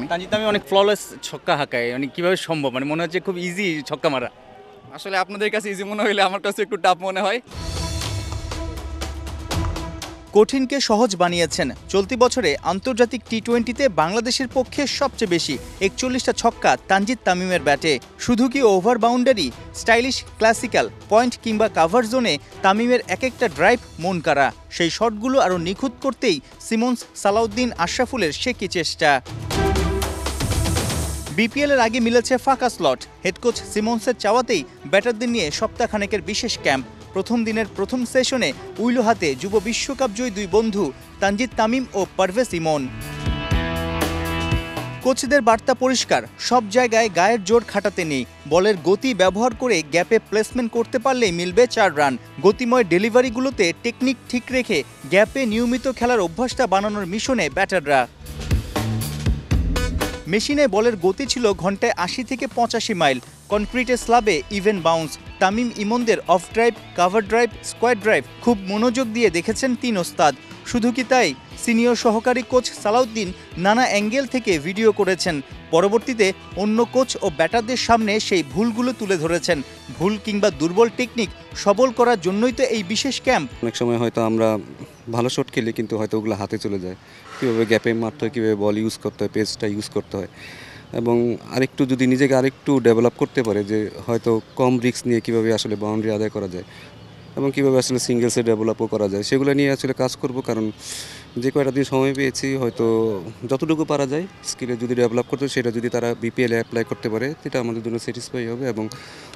তানজিদ তামিম অনেক ফ্ললেস ছক্কা হাঁকায়, মানে কিভাবে সম্ভব? মানে মনে হচ্ছে খুব ইজি ছক্কা মারা। আসলে আপনাদের কাছে ইজি মনে হইলে আমার কাছে একটু টাফ মনে হয়। কঠিনকে সহজ বানিয়েছেন। চলতি বছরে আন্তর্জাতিক টি-20তে বাংলাদেশের পক্ষে সবচেয়ে বেশি ৪১টা ছক্কা তানজিদ তামিমের ব্যাটে। শুধু কি over boundary, stylish classical point কিংবা কাভার জোনে তামিমের এক একটা ড্রাইভ মন কাড়া। সেই শটগুলো আরও নিখুঁত করতেই সিমন্স, সালাউদ্দিন, আশরাফুলের সে কি চেষ্টা। বিপিএলের আগে মিলেছে ফাঁকা স্লট। হেডকোচ সিমন্সের চাওয়াতেই ব্যাটারদের নিয়ে সপ্তাহখানেকের বিশেষ ক্যাম্প। প্রথম দিনের প্রথম সেশনে উইলো হাতে যুব বিশ্বকাপ জয়ী দুই বন্ধু তানজিদ তামিম ও পারভেজ ইমন। কোচদের বার্তা পরিষ্কার, সব জায়গায় গায়ের জোর খাটাতে নেই। বলের গতি ব্যবহার করে গ্যাপে প্লেসমেন্ট করতে পারলেই মিলবে 4 রান। গতিময় ডেলিভারিগুলোতে টেকনিক ঠিক রেখে গ্যাপে নিয়মিত খেলার অভ্যাসটা বানানোর মিশনে ব্যাটাররা। মেশিনে বলের গতি ছিল ঘন্টায় ৮০ থেকে ৮৫ মাইল। কনক্রিটের স্ল্যাবে ইভেন বাউন্স। তামিম ইমনদের off drive, cover drive, square drive খুব মনোযোগ দিয়ে দেখেছেন ৩ ওস্তাদ। শুধু কি তাই, সিনিয়র সহকারী কোচ সালাউদ্দিন নানা অ্যাঙ্গেল থেকে ভিডিও করেছেন। পরবর্তীতে অন্য কোচ ও ব্যাটারদের সামনে সেই ভুলগুলো তুলে ধরেছেন। ভুল কিংবা দুর্বল টেকনিক সবল করার জন্যই তো এই বিশেষ ক্যাম্প। অনেক সময় হয়তো আমরা ভালো শট খেলি কিন্তু হয়তো ওগুলো হাতে চলে যায়, কীভাবে গ্যাপে মারতে হয়, কীভাবে বল ইউজ করতে হয়, পেসটা ইউজ করতে হয়। এবং আরেকটু যদি নিজেকে আরেকটু ডেভেলপ করতে পারে যে হয়তো কম রিস্ক নিয়ে কীভাবে আসলে বাউন্ডারি আদায় করা যায় এবং কীভাবে আসলে সিঙ্গেলসে ডেভেলপও করা যায়, সেগুলো নিয়ে আসলে কাজ করব। কারণ যে কয়টা দিন সময় পেয়েছি, হয়তো যতটুকু পারা যায় স্কিলে যদি ডেভেলপ করতে, সেটা যদি তারা বিপিএলে অ্যাপ্লাই করতে পারে, সেটা আমাদের জন্য স্যাটিসফাই হবে এবং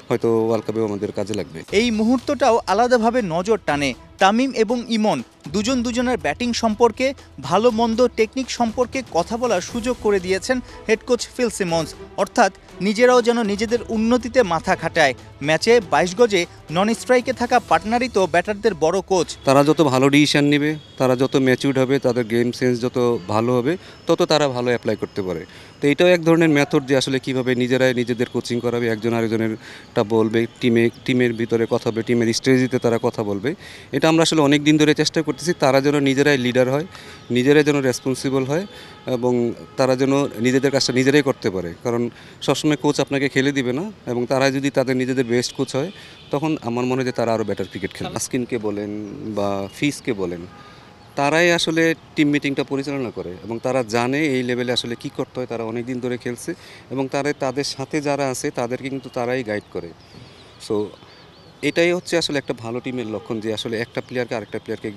হয়তো ওয়ার্ল্ড কাপেও আমাদের কাজে লাগবে। এই মুহূর্তটাও আলাদাভাবে নজর টানে। তামিম এবং ইমন দুজন দুজনের ব্যাটিং সম্পর্কে, ভালো মন্দ টেকনিক সম্পর্কে কথা বলার সুযোগ করে দিয়েছেন হেড কোচ ফিল সিমন্স। অর্থাৎ নিজেরাও যেন নিজেদের উন্নতিতে মাথা খাটায়। ম্যাচে ২২ গজে নন স্ট্রাইকে থাকা পার্টনারই তো ব্যাটারদের বড় কোচ। তারা যত ভালো ডিসিশন নেবে, তারা যত ম্যাচিউরড হবে, তাদের গেম সেন্স যত ভালো হবে, তত তারা ভালো অ্যাপ্লাই করতে পারে। তো এটাও এক ধরনের মেথড যে আসলে কীভাবে নিজেরাই নিজেদের কোচিং করাবে, একজন আরেকজনেরটা বলবে, টিমের ভিতরে কথা হবে, টিমের স্ট্র্যাটেজিতে তারা কথা বলবে। এটা আমরা আসলে অনেক দিন ধরে চেষ্টা করতেছি, তারা যেন নিজেরাই লিডার হয়, নিজেরাই যেন রেসপন্সিবল হয় এবং তারা যেন নিজেদের কাজটা নিজেরাই করতে পারে। কারণ সবসময় কোচ আপনাকে খেলে দিবে না, এবং তারা যদি তাদের নিজেদের বেস্ট কোচ হয়, তখন আমার মনে হয় যে তারা আরও বেটার ক্রিকেট খেলবে। আস্কিনকে বলেন বা ফিসকে বলেন, তারাই আসলে টিম মিটিংটা পরিচালনা করে এবং তারা জানে এই লেভেলে আসলে কী করতে হয়। তারা অনেক দিন ধরে খেলছে এবং তাদের সাথে যারা আছে তাদেরকে কিন্তু তারাই গাইড করে। সো এটাই হচ্ছে আসলে একটা ভালো টিমের লক্ষণ, যে আসলে একটা প্লেয়ারকে আরেকটা প্লেয়ারকে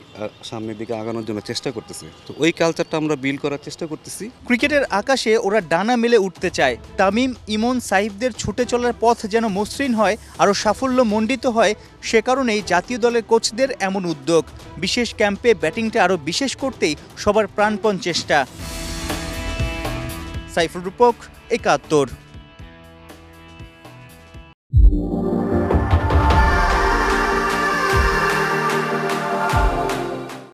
সামনের দিকে আগানোর জন্য চেষ্টা করতেছে। তো ওই কালচারটা আমরা বিল্ড করার চেষ্টা করতেছি। ক্রিকেটের আকাশে ওরা ডানা মেলে উঠতে চায়। তামিম, ইমন, সাইফদের ছুটে চলার পথ যেন মসৃণ হয়, আরও সাফল্য মণ্ডিত হয়। সে কারণেই জাতীয় দলের কোচদের এমন উদ্যোগ। বিশেষ ক্যাম্পে ব্যাটিংটা আরও বিশেষ করতেই সবার প্রাণপণ চেষ্টা। সাইফুল রূপক, ৭১।